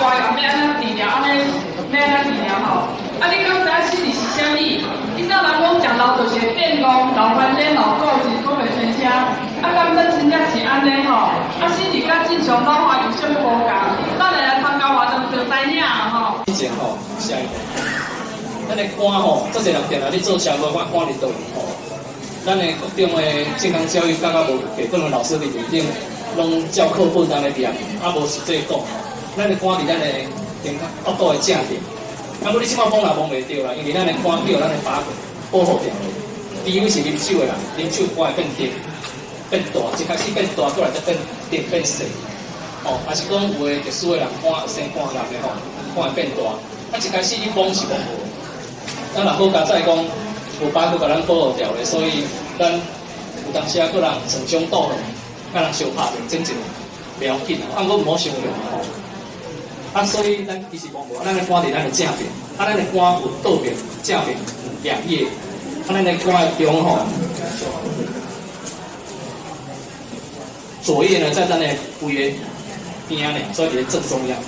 乖啊，要安怎治疗，安尼要安怎治疗吼？啊，你敢知影死是啥物？你知人讲食老就是会变戆，老翻脸、老固执，讲袂全车。啊，敢真真正是安尼吼？啊，死是甲正常老化有啥物无共？咱来参加活动就知影吼。以前吼，下一个，咱的肝吼，这些人定来你做社会肝肝力度吼，咱的各种的健康教育刚刚无给各种老师的面顶，拢教课本当来念，啊无实际讲，咱的肝伫咱的健康恶度的正面。啊，不你即摆摸也摸袂着啦，因为咱的肝叫咱的把骨保护掉了。第一位是啉酒的人，啉酒肝会变低、变大，一开始变大，过来再变低变细。哦，还是讲有的特殊的人肝生肝癌的吼，肝会变大。啊，一开始你摸是无好，咱若好加再讲，有把骨甲咱保护掉的，所以咱有当时啊，个人成长倒落，甲人相拍面整一个袂要紧啊，啊，我毋好伤用吼。啊，所以咱其实讲无，咱的肝伫咱的正面，啊，咱的肝有倒面、正面两叶，啊，咱的肝的中吼，左叶呢在咱的胃的边呢，所以伫正中央。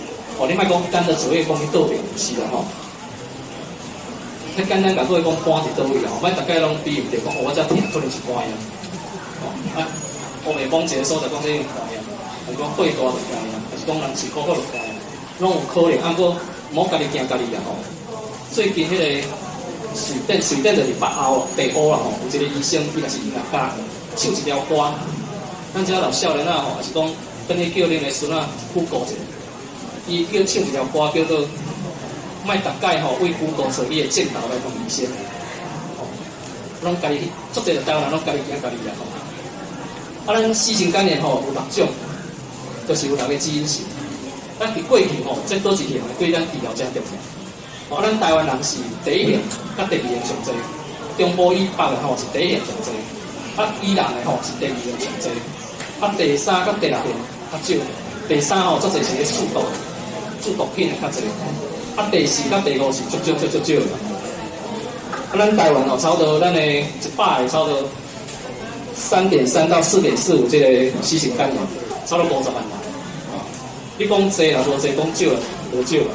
哦，你莫讲肝的左叶讲去倒面，是啦吼。较简单甲各位讲肝伫倒位啊，莫大概拢比喻着讲，我遮疼可能是肝呀。哦，啊，我袂讲一个所在讲这个肝呀，是讲肺大就肝呀，还是讲人气口就肝呀。拢有可能，啊，搁莫家己惊家己啊吼。最近迄个水电就是北欧啦吼，有一个医生伊也是因阿家唱一条歌，咱遮老少年啊吼，也是讲等于叫恁的孙仔鼓鼓者，伊叫唱一条歌叫做莫逐摆吼为鼓鼓找你的镜头来当医生，吼，拢家己做者台湾人拢家己惊家己啊吼。啊，咱四型肝炎吼有6种，就是有6个基因型。咱伫过去吼，这多一项对咱治疗真重要。咱台湾人是第一项，甲第二项上济；中部以北的吼是第一项上济，啊，伊朗的吼是第二项上济，啊，第三甲第六项较少。第三吼足侪是咧注毒品的较侪，啊，第四甲第五是足少的。啊，咱台湾吼差不多咱的100个差不多3.3到4.45这个死型肝炎，差不多50万人。你讲济啦，无济；讲少啦，无少啦。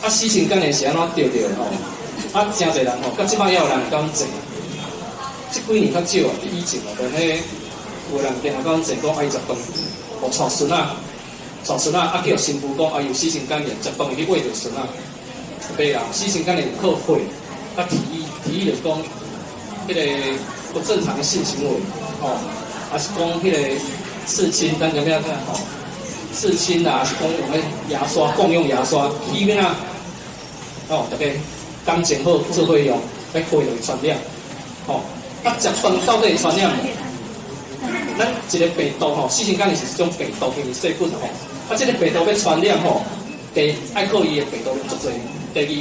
啊，死型肝炎是安怎得着的吼？啊，真侪人吼，到即摆也有人敢济。即几年较少啊，以前啊，但迄有人电话讲济，讲伊食饭，互带孙仔，啊叫新妇讲伊有死型肝炎，食饭会去喂着孙仔。袂啦，死型肝炎有靠血，啊提议就是讲，迄个不正常的性行为，哦，还是讲迄个刺青，咱有没有看吼？刺青啦，还是讲我们牙刷共用牙刷，里面啊，哦，大家感情好，做伙用，要血就会传染，哦，啊，食饭到底会传染无？咱一个病毒吼，死型肝炎是一种病毒，就是细菌吼，啊，这个病毒要传染吼，第一爱靠伊的病毒足侪，第二